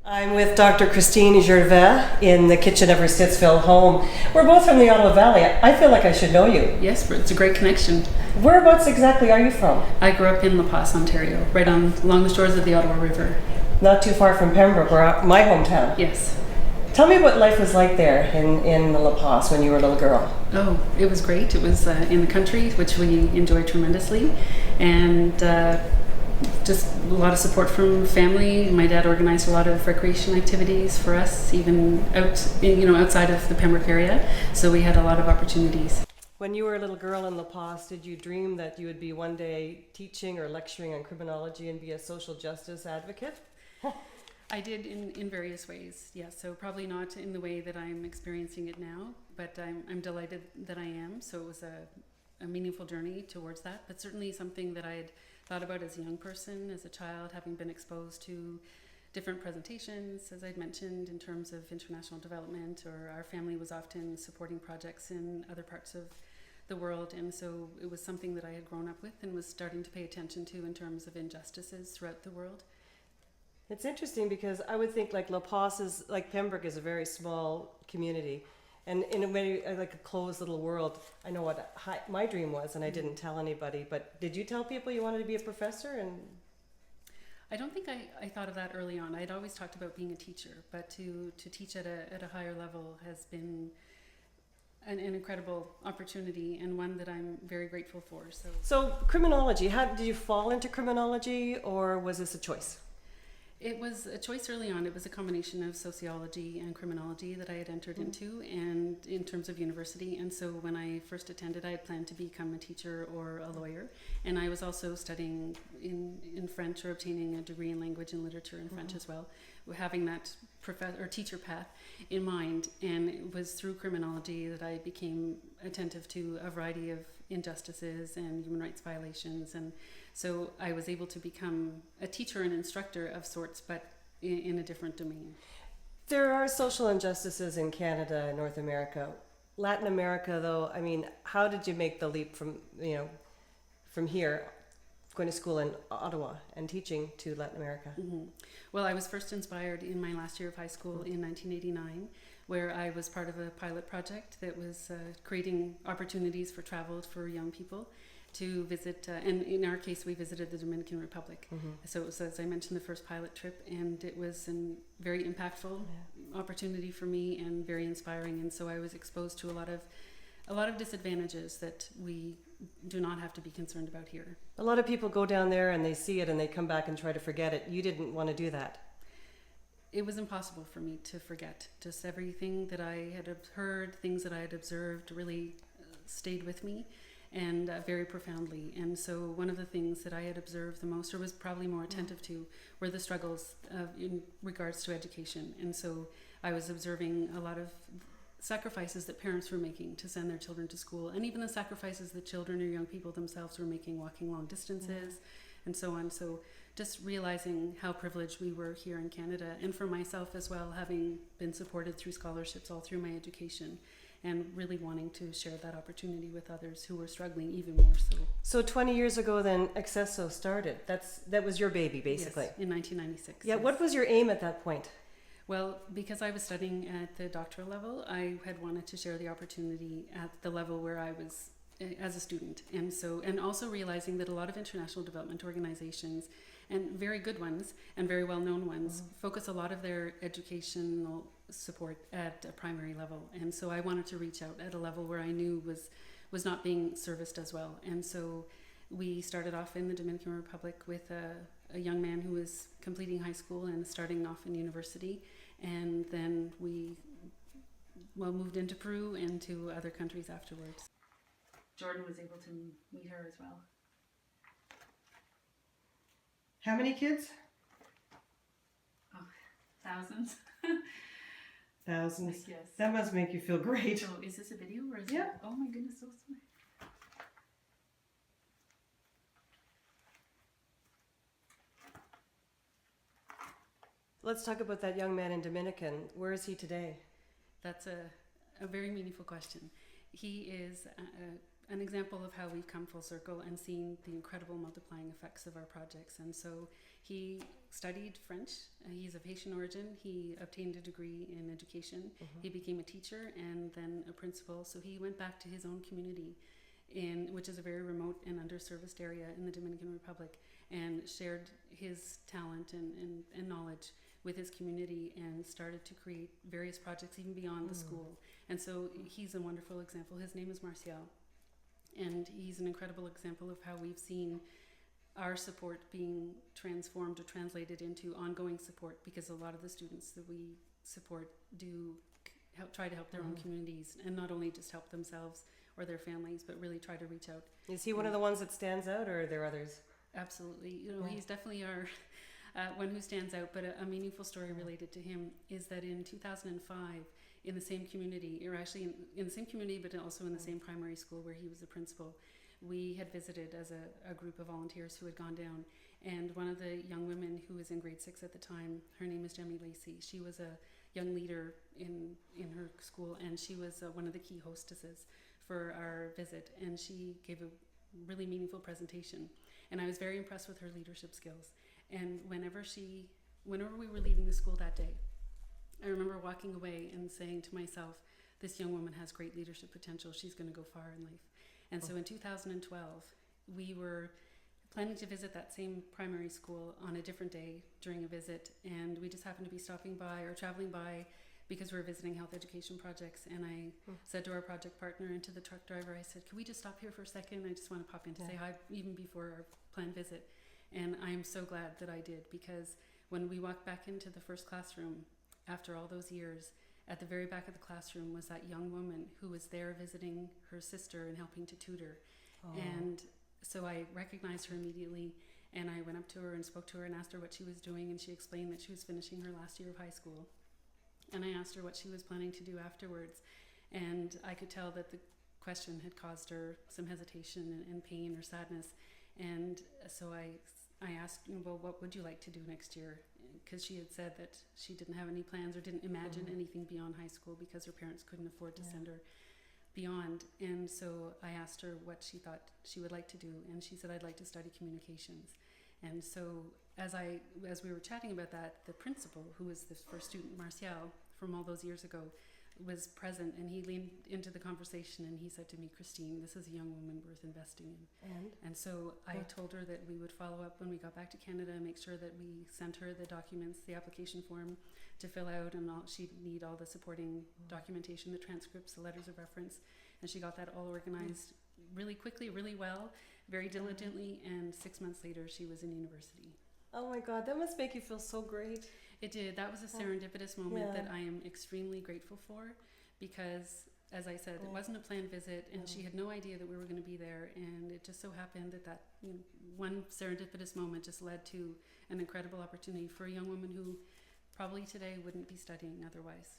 I'm with Dr. Christine Gervais in the kitchen of her Stittsville home. We're both from the Ottawa Valley. I feel like I should know you. Yes, it's a great connection. Whereabouts exactly are you from? I grew up in La Paz, Ontario, right along the shores of the Ottawa River. Not too far from Pembroke, my hometown. Yes. Tell me what life was like there in La Paz when you were a little girl. Oh, it was great. It was in the country, which we enjoyed tremendously, and just a lot of support from family. My dad organized a lot of recreation activities for us, even outside of the Pembroke area. So we had a lot of opportunities. When you were a little girl in La Paz, did you dream that you would be one day teaching or lecturing on criminology and be a social justice advocate? I did in various ways, yes. So probably not in the way that I'm experiencing it now, but I'm delighted that I am. So it was a meaningful journey towards that, but certainly something that I had thought about as a young person, as a child, having been exposed to different presentations, as I'd mentioned, in terms of international development, or our family was often supporting projects in other parts of the world, and so it was something that I had grown up with and was starting to pay attention to in terms of injustices throughout the world. It's interesting because I would think like La Paz is, like Pembroke is a very small community, and in a way like a closed little world. I know what my dream was, and I didn't tell anybody, but did you tell people you wanted to be a professor? And I don't think I thought of that early on. I'd always talked about being a teacher, but to teach at a higher level has been an incredible opportunity, and one that I'm very grateful for. So criminology, how did you fall into criminology, or was this a choice? It was a choice early on. It was a combination of sociology and criminology that I had entered into, and in terms of university. And so when I first attended, I had planned to become a teacher or a lawyer. And I was also studying in French, or obtaining a degree in language and literature in French as well, having that teacher path in mind. And it was through criminology that I became attentive to a variety of injustices and human rights violations, and so I was able to become a teacher and instructor of sorts, but in a different domain. There are social injustices in Canada and North America. Latin America, though, I mean, how did you make the leap from here, going to school in Ottawa and teaching, to Latin America? Mm-hmm. Well, I was first inspired in my last year of high school in 1989, where I was part of a pilot project that was creating opportunities for travel for young people to visit, and in our case we visited the Dominican Republic. So it was, as I mentioned, the first pilot trip, and it was a very impactful opportunity for me and very inspiring. And so I was exposed to a lot of disadvantages that we do not have to be concerned about here. A lot of people go down there and they see it and they come back and try to forget it. You didn't want to do that. It was impossible for me to forget. Just everything that I had heard, things that I had observed, really stayed with me, and very profoundly. And so one of the things that I had observed the most, or was probably more attentive to, were the struggles in regards to education. And so I was observing a lot of sacrifices that parents were making to send their children to school, and even the sacrifices that children or young people themselves were making, walking long distances and so on. So just realizing how privileged we were here in Canada, and for myself as well, having been supported through scholarships all through my education, and really wanting to share that opportunity with others who were struggling even more so. So 20 years ago then, Accesso started. That was your baby, basically. Yes, in 1996. Yeah, yes. What was your aim at that point? Well, because I was studying at the doctoral level, I had wanted to share the opportunity at the level where I was as a student. And also realizing that a lot of international development organizations, and very good ones and very well-known ones, focus a lot of their educational support at a primary level. And so I wanted to reach out at a level where I knew was not being serviced as well. And so we started off in the Dominican Republic with a young man who was completing high school and starting off in university. And then we moved into Peru and to other countries afterwards. Jordan was able to meet her as well. How many kids? Oh, thousands. Thousands. Yes. That must make you feel great. So is this a video or is Yeah. it? Oh my goodness, so smart. Let's talk about that young man in Dominican. Where is he today? That's a very meaningful question. He is an example of how we've come full circle and seen the incredible multiplying effects of our projects. And so he studied French. He's of Haitian origin. He obtained a degree in education. He became a teacher and then a principal. So he went back to his own community, which is a very remote and underserviced area in the Dominican Republic, and shared his talent and knowledge with his community and started to create various projects even beyond the school. And so he's a wonderful example. His name is Martial. And he's an incredible example of how we've seen our support being transformed or translated into ongoing support, because a lot of the students that we support do try to help their own communities, and not only just help themselves or their families, but really try to reach out. Is he one of the ones that stands out, or are there others? Absolutely. He's definitely our one who stands out, but a meaningful story related to him is that in 2005, in the same community, or actually in the same community, but also in the same primary school where he was the principal, we had visited as a group of volunteers who had gone down. And one of the young women who was in grade 6 at the time, her name is Jemmy Lacey. She was a young leader in her school, and she was one of the key hostesses for our visit. And she gave a really meaningful presentation. And I was very impressed with her leadership skills. And whenever we were leaving the school that day, I remember walking away and saying to myself, this young woman has great leadership potential. She's going to go far in life. And so in 2012, we were planning to visit that same primary school on a different day during a visit. And we just happened to be stopping by or traveling by because we were visiting health education projects. And I said to our project partner and to the truck driver, I said, can we just stop here for a second? I just want to pop in to say hi, even before our planned visit. And I'm so glad that I did, because when we walked back into the first classroom, after all those years, at the very back of the classroom was that young woman who was there visiting her sister and helping to tutor. And so I recognized her immediately, and I went up to her and spoke to her and asked her what she was doing, and she explained that she was finishing her last year of high school. And I asked her what she was planning to do afterwards, and I could tell that the question had caused her some hesitation and pain or sadness. And so I asked, well, what would you like to do next year? Because she had said that she didn't have any plans or didn't imagine anything beyond high school because her parents couldn't afford to send her beyond. And so I asked her what she thought she would like to do, and she said, I'd like to study communications. And so as we were chatting about that, the principal, who was the first student, Martial, from all those years ago, was present, and he leaned into the conversation and he said to me, Christine, this is a young woman worth investing in. And so I told her that we would follow up when we got back to Canada and make sure that we sent her the documents, the application form to fill out, and she'd need all the supporting documentation, the transcripts, the letters of reference, and she got that all organized really quickly, really well, very diligently, and 6 months later she was in university. Oh my God, that must make you feel so great. It did. That was a serendipitous moment that I am extremely grateful for, because, as I said, it wasn't a planned visit, and she had no idea that we were going to be there, and it just so happened that one serendipitous moment just led to an incredible opportunity for a young woman who probably today wouldn't be studying otherwise.